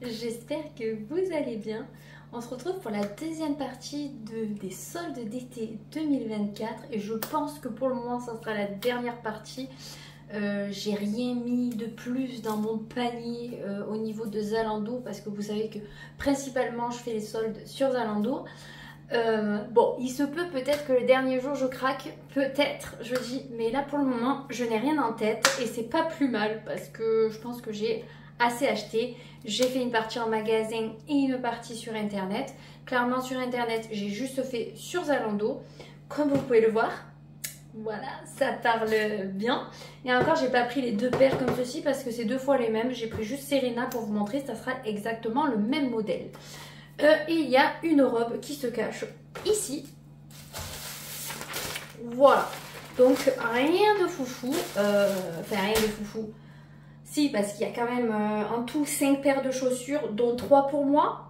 j'espère que vous allez bien. On se retrouve pour la deuxième partie des soldes d'été 2024 et je pense que pour le moment ça sera la dernière partie. J'ai rien mis de plus dans mon panier au niveau de Zalando parce que vous savez que principalement je fais les soldes sur Zalando. Bon, il se peut peut-être que le dernier jour je craque, peut-être, je dis, mais là pour le moment je n'ai rien en tête et c'est pas plus mal parce que je pense que j'ai assez acheté. J'ai fait une partie en magasin et une partie sur internet. Clairement sur internet j'ai juste fait sur Zalando, comme vous pouvez le voir. Voilà, ça parle bien. Et encore, j'ai pas pris les deux paires comme ceci parce que c'est deux fois les mêmes. J'ai pris juste Serena pour vous montrer, ça sera exactement le même modèle. Et il y a une robe qui se cache ici. Voilà. Donc rien de foufou. Enfin rien de foufou. Si, parce qu'il y a quand même en tout 5 paires de chaussures, dont 3 pour moi.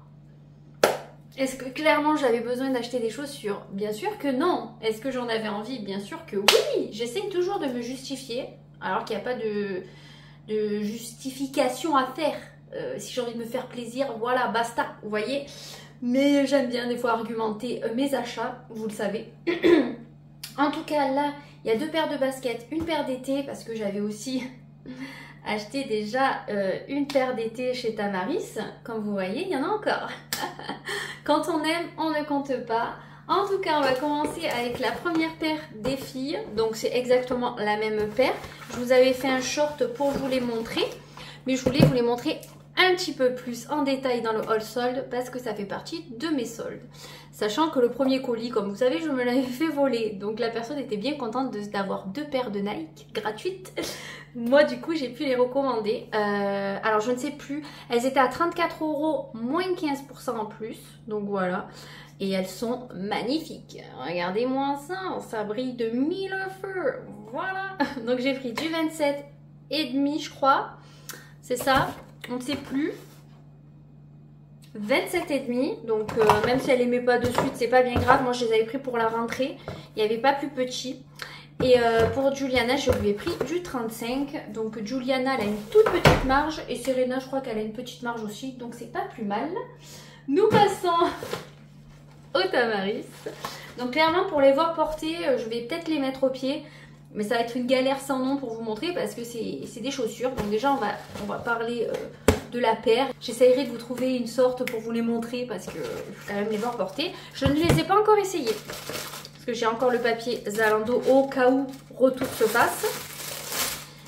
Est-ce que clairement j'avais besoin d'acheter des chaussures? Bien sûr que non. Est-ce que j'en avais envie? Bien sûr que oui. J'essaye toujours de me justifier, alors qu'il n'y a pas de justification à faire. Si j'ai envie de me faire plaisir, voilà, basta, vous voyez. Mais j'aime bien des fois argumenter mes achats, vous le savez. En tout cas, là, il y a deux paires de baskets, une paire d'été, parce que j'avais aussi acheté déjà une paire d'été chez Tamaris. Comme vous voyez, il y en a encore. Quand on aime, on ne compte pas. En tout cas, on va commencer avec la première paire des filles. Donc, c'est exactement la même paire. Je vous avais fait un short pour vous les montrer. Mais je voulais vous les montrer un petit peu plus en détail dans le haul solde parce que ça fait partie de mes soldes. Sachant que le premier colis, comme vous savez, je me l'avais fait voler. Donc la personne était bien contente d'avoir deux paires de Nike gratuites. Moi du coup j'ai pu les recommander. Alors je ne sais plus, elles étaient à 34 €, moins 15% en plus. Donc voilà. Et elles sont magnifiques. Regardez-moi ça, ça brille de mille feux. Voilà. Donc j'ai pris du 27,5 je crois. C'est ça, on ne sait plus. 27,5, donc même si elle n'aimait pas de suite, c'est pas bien grave. Moi, je les avais pris pour la rentrée. Il n'y avait pas plus petit. Et pour Juliana, je lui ai pris du 35. Donc Juliana, elle a une toute petite marge. Et Serena, je crois qu'elle a une petite marge aussi. Donc c'est pas plus mal. Nous passons au Tamaris. Donc clairement, pour les voir porter, je vais peut-être les mettre au pied. Mais ça va être une galère sans nom pour vous montrer parce que c'est des chaussures. Donc déjà, on va parler de la paire. J'essayerai de vous trouver une sorte pour vous les montrer parce que je vais quand même les voir porter. Je ne les ai pas encore essayées parce que j'ai encore le papier Zalando au cas où retour se passe.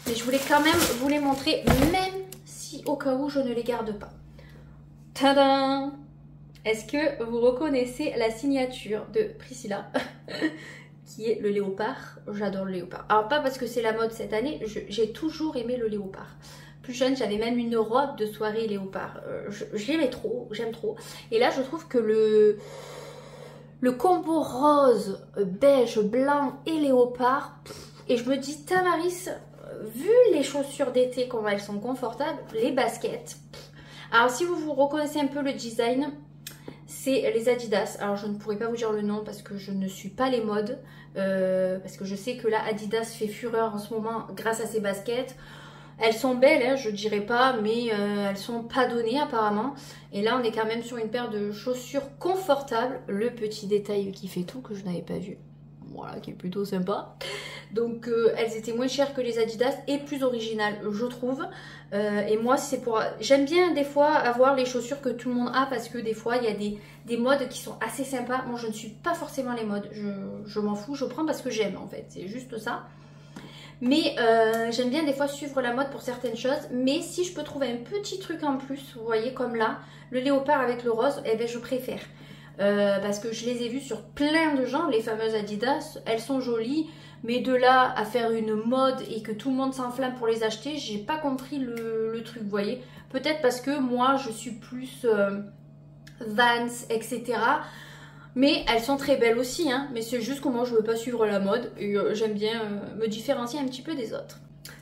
Mais je voulais quand même vous les montrer même si au cas où je ne les garde pas. Tadam! Est-ce que vous reconnaissez la signature de Priscilla qui est le léopard? J'adore le léopard. Alors pas parce que c'est la mode cette année, j'ai toujours aimé le léopard. Plus jeune, j'avais même une robe de soirée léopard. Je l'aimais trop, j'aime trop. Et là, je trouve que le combo rose, beige, blanc et léopard, et je me dis, Tamaris, vu les chaussures d'été, comment elles sont confortables, les baskets. Alors si vous reconnaissez un peu le design, c'est les Adidas. Alors je ne pourrais pas vous dire le nom parce que je ne suis pas les modes. Parce que je sais que là Adidas fait fureur en ce moment grâce à ses baskets. Elles sont belles, hein, je dirais pas, mais elles sont pas données apparemment. Et là on est quand même sur une paire de chaussures confortables. Le petit détail qui fait tout que je n'avais pas vu. Voilà, qui est plutôt sympa. Donc elles étaient moins chères que les Adidas et plus originales je trouve. Et moi c'est pour... J'aime bien des fois avoir les chaussures que tout le monde a parce que des fois il y a des modes qui sont assez sympas. Moi je ne suis pas forcément les modes, je m'en fous, je prends parce que j'aime en fait, c'est juste ça. Mais j'aime bien des fois suivre la mode pour certaines choses. Mais si je peux trouver un petit truc en plus, vous voyez comme là, le léopard avec le rose, eh bien je préfère. Parce que je les ai vues sur plein de gens, les fameuses Adidas, elles sont jolies, mais de là à faire une mode et que tout le monde s'enflamme pour les acheter, j'ai pas compris le truc, vous voyez. Peut-être parce que moi je suis plus Vans, etc. Mais elles sont très belles aussi, hein. Mais c'est juste que moi je veux pas suivre la mode et j'aime bien me différencier un petit peu des autres.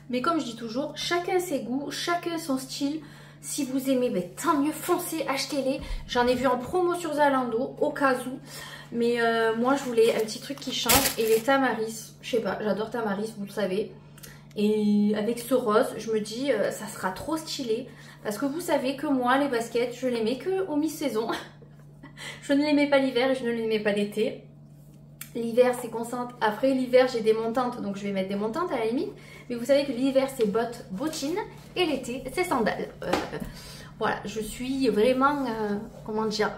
Mais comme je dis toujours, chacun ses goûts, chacun son style. Si vous aimez, ben, tant mieux, foncez, achetez-les. J'en ai vu en promo sur Zalando, au cas où. Mais moi, je voulais un petit truc qui change. Et les Tamaris, je sais pas, j'adore Tamaris, vous le savez. Et avec ce rose, je me dis, ça sera trop stylé. Parce que vous savez que moi, les baskets, je les mets que au mi-saison. Je ne les mets pas l'hiver et je ne les mets pas l'été. L'hiver, c'est constante. Après, l'hiver, j'ai des montantes, donc je vais mettre des montantes à la limite. Mais vous savez que l'hiver, c'est bottes, bottines. Et l'été, c'est sandales. Voilà, je suis vraiment, comment dire,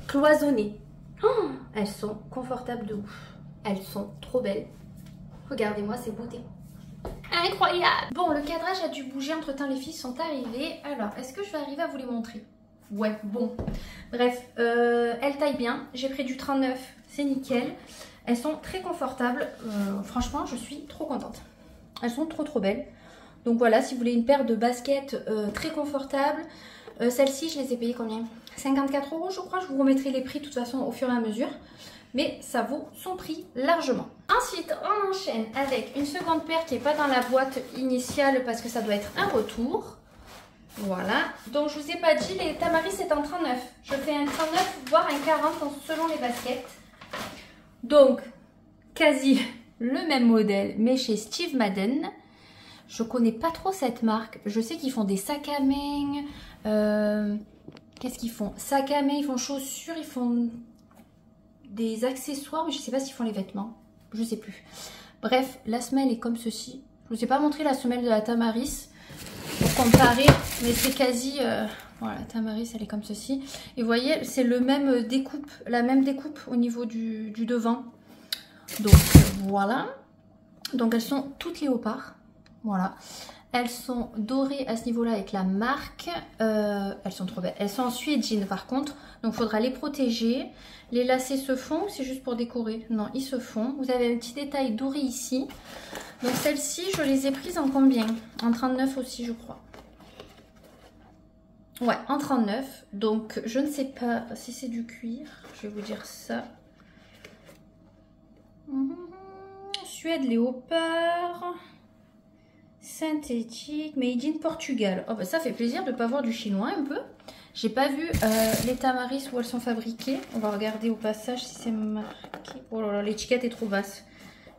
cloisonnée. Oh, elles sont confortables de ouf. Elles sont trop belles. Regardez-moi ces beautés. Incroyable! Bon, le cadrage a dû bouger entre temps, les filles sont arrivées. Alors, est-ce que je vais arriver à vous les montrer? Ouais, bon. Bref, elles taillent bien. J'ai pris du 39, c'est nickel. Elles sont très confortables. Franchement, je suis trop contente. Elles sont trop belles. Donc voilà, si vous voulez une paire de baskets très confortables. Celles-ci, je les ai payées combien? 54 € je crois. Je vous remettrai les prix de toute façon au fur et à mesure. Mais ça vaut son prix largement. Ensuite, on enchaîne avec une seconde paire qui n'est pas dans la boîte initiale parce que ça doit être un retour. Voilà. Donc, je vous ai pas dit, les Tamaris, c'est en 39. Je fais un 39, voire un 40 selon les baskets. Donc, quasi le même modèle, mais chez Steve Madden. Je connais pas trop cette marque. Je sais qu'ils font des sacs à main. Qu'est-ce qu'ils font? Sacs à main, ils font chaussures, ils font des accessoires, mais je sais pas s'ils font les vêtements. Je sais plus. Bref, la semelle est comme ceci. Je vous ai pas montré la semelle de la Tamaris pour comparer, mais c'est quasi... voilà, la Tamaris, elle est comme ceci. Et vous voyez, c'est le même découpe, la même découpe au niveau du devant. Donc, voilà. Donc, elles sont toutes léopards. Voilà. Elles sont dorées à ce niveau-là avec la marque. Elles sont trop belles. Elles sont en suédine par contre. Donc il faudra les protéger. Les lacets se font ou c'est juste pour décorer? Non, ils se font. Vous avez un petit détail doré ici. Donc celles-ci, je les ai prises en combien? En 39 aussi, je crois. Ouais, en 39. Donc je ne sais pas si c'est du cuir. Je vais vous dire ça. Suède léopard. Synthétique, made in Portugal. Oh bah ça fait plaisir de ne pas voir du chinois un peu. J'ai pas vu les Tamaris où elles sont fabriquées. On va regarder au passage si c'est marqué. Oh là là, l'étiquette est trop basse.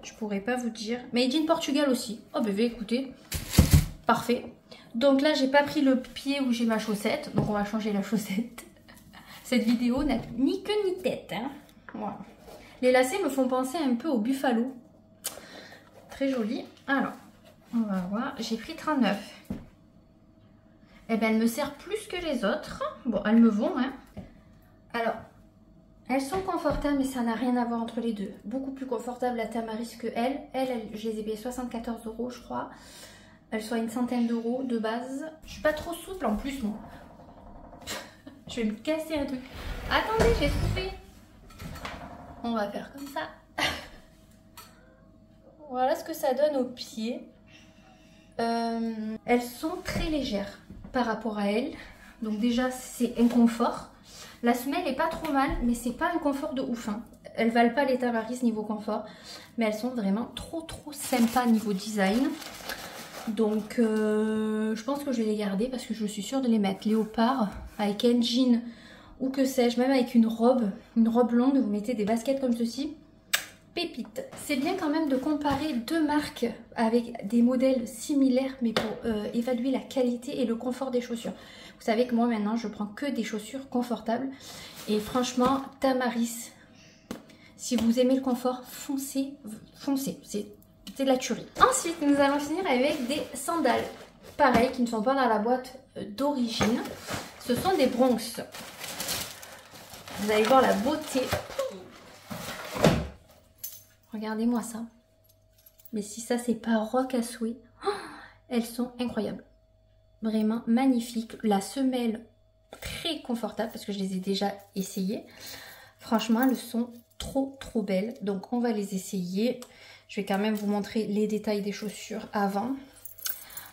Je pourrais pas vous dire. Made in Portugal aussi. Oh bah écoutez, parfait. Donc là j'ai pas pris le pied où j'ai ma chaussette. Donc on va changer la chaussette. Cette vidéo n'a ni queue ni tête. Hein. Voilà. Les lacets me font penser un peu au buffalo. Très joli. Alors. On va voir, j'ai pris 39. Eh bien, elle me sert plus que les autres. Bon, elles me vont, hein. Alors, elles sont confortables, mais ça n'a rien à voir entre les deux. Beaucoup plus confortable la Tamaris que elle. Elle, je les ai payées 74 €, je crois. Elles sont à une centaine d'euros de base. Je suis pas trop souple en plus, moi. Je vais me casser un truc. Attendez, j'ai trouvé. On va faire comme ça. Voilà ce que ça donne aux pieds. Elles sont très légères par rapport à elles. Donc déjà, c'est un confort. La semelle est pas trop mal, mais c'est pas un confort de ouf. Hein. Elles valent pas les Tamaris niveau confort. Mais elles sont vraiment trop sympas niveau design. Donc, je pense que je vais les garder parce que je suis sûre de les mettre. Léopard, avec un jean ou que sais-je, même avec une robe longue, vous mettez des baskets comme ceci. Pépite. C'est bien quand même de comparer deux marques avec des modèles similaires, mais pour évaluer la qualité et le confort des chaussures. Vous savez que moi maintenant je prends que des chaussures confortables. Et franchement, Tamaris, si vous aimez le confort, foncez. C'est de la tuerie. Ensuite, nous allons finir avec des sandales. Pareil, qui ne sont pas dans la boîte d'origine. Ce sont des Bronx. Vous allez voir la beauté. Regardez-moi ça. Mais si ça, c'est pas rock à souhait. Oh, elles sont incroyables. Vraiment magnifiques. La semelle, très confortable parce que je les ai déjà essayées. Franchement, elles sont trop belles. Donc, on va les essayer. Je vais quand même vous montrer les détails des chaussures avant.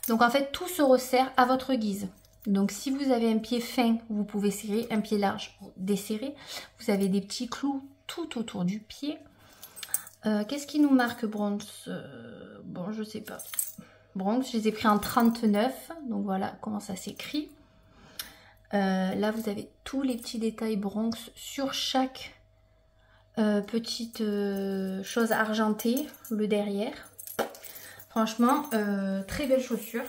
Donc, en fait, tout se resserre à votre guise. Donc, si vous avez un pied fin, vous pouvez serrer. Un pied large, desserrer. Vous avez des petits clous tout autour du pied. Qu'est-ce qui nous marque Bronx? Bon, je sais pas. Bronx, je les ai pris en 39. Donc voilà comment ça s'écrit. Là, vous avez tous les petits détails Bronx sur chaque petite chose argentée, le derrière. Franchement, très belle chaussure.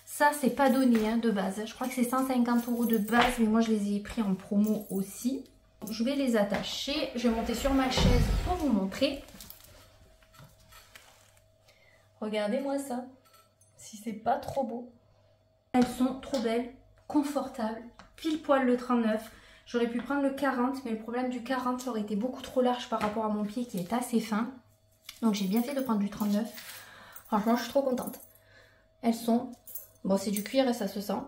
Ça, c'est pas donné hein, de base. Je crois que c'est 150 € de base, mais moi, je les ai pris en promo aussi. Je vais les attacher. Je vais monter sur ma chaise pour vous montrer. Regardez-moi ça. Si c'est pas trop beau. Elles sont trop belles, confortables, pile poil le 39. J'aurais pu prendre le 40, mais le problème du 40, ça aurait été beaucoup trop large par rapport à mon pied qui est assez fin. Donc j'ai bien fait de prendre du 39. Franchement, je suis trop contente. Elles sont... Bon, c'est du cuir et ça se sent.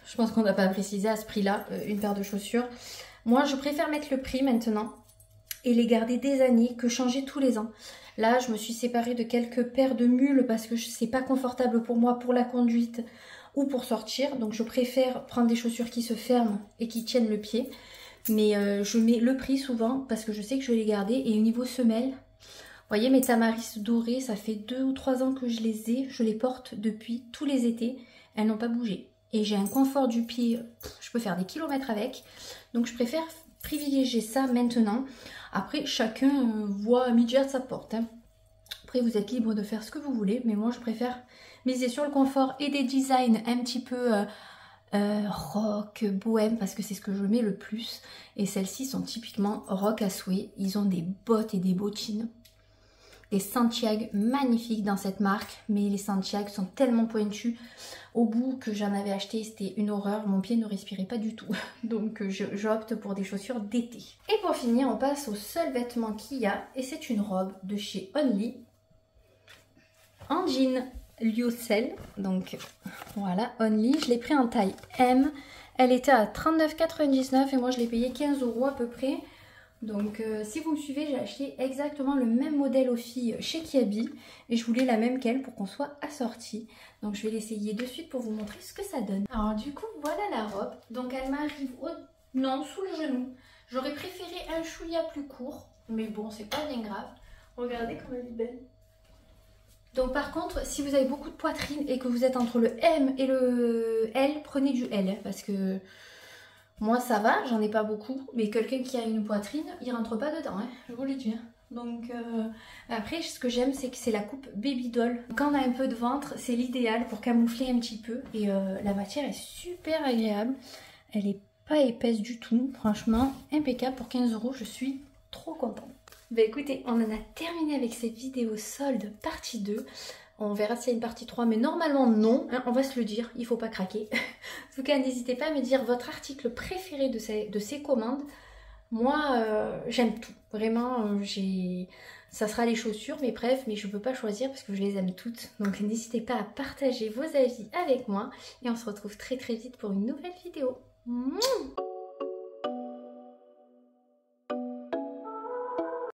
Je pense qu'on n'a pas précisé à ce prix-là, une paire de chaussures. Moi, je préfère mettre le prix maintenant et les garder des années que changer tous les ans. Là, je me suis séparée de quelques paires de mules parce que c'est pas confortable pour moi pour la conduite ou pour sortir. Donc, je préfère prendre des chaussures qui se ferment et qui tiennent le pied. Mais je mets le prix souvent parce que je sais que je vais les garder. Et au niveau semelle... Vous voyez mes tamaris dorés, ça fait 2 ou 3 ans que je les ai. Je les porte depuis tous les étés. Elles n'ont pas bougé. Et j'ai un confort du pied, je peux faire des kilomètres avec. Donc je préfère privilégier ça maintenant. Après, chacun voit à midi à sa porte. Hein. Après, vous êtes libre de faire ce que vous voulez. Mais moi, je préfère miser sur le confort et des designs un petit peu rock, bohème, parce que c'est ce que je mets le plus. Et celles-ci sont typiquement rock à souhait. Ils ont des bottes et des bottines. Des Santiago magnifiques dans cette marque, mais les Santiago sont tellement pointus au bout que j'en avais acheté, c'était une horreur, mon pied ne respirait pas du tout. Donc j'opte pour des chaussures d'été. Et pour finir, on passe au seul vêtement qu'il y a, et c'est une robe de chez Only, en jean lyocell. Donc voilà, Only, je l'ai pris en taille M, elle était à 39,99 et moi je l'ai payé 15 € à peu près. Donc si vous me suivez, j'ai acheté exactement le même modèle aux filles chez Kiabi et je voulais la même qu'elle pour qu'on soit assortis. Donc je vais l'essayer de suite pour vous montrer ce que ça donne. Alors du coup voilà la robe, donc elle m'arrive non, sous le genou. J'aurais préféré un chouïa plus court, mais bon c'est pas bien grave. Regardez comme elle est belle. Donc par contre, si vous avez beaucoup de poitrine et que vous êtes entre le M et le L, prenez du L parce que... Moi ça va, j'en ai pas beaucoup, mais quelqu'un qui a une poitrine, il rentre pas dedans, hein, je vous le dis. Donc après, ce que j'aime, c'est que c'est la coupe baby doll. Quand on a un peu de ventre, c'est l'idéal pour camoufler un petit peu. Et la matière est super agréable, elle est pas épaisse du tout, franchement, impeccable pour 15 €, je suis trop contente. Bah écoutez, on en a terminé avec cette vidéo solde partie 2. On verra s'il y a une partie 3, mais normalement non, hein, on va se le dire, il faut pas craquer. En tout cas, n'hésitez pas à me dire votre article préféré de ces commandes. Moi, j'aime tout. Vraiment, ça sera les chaussures, mais bref, mais je ne peux pas choisir parce que je les aime toutes. Donc n'hésitez pas à partager vos avis avec moi et on se retrouve très très vite pour une nouvelle vidéo. Mouah.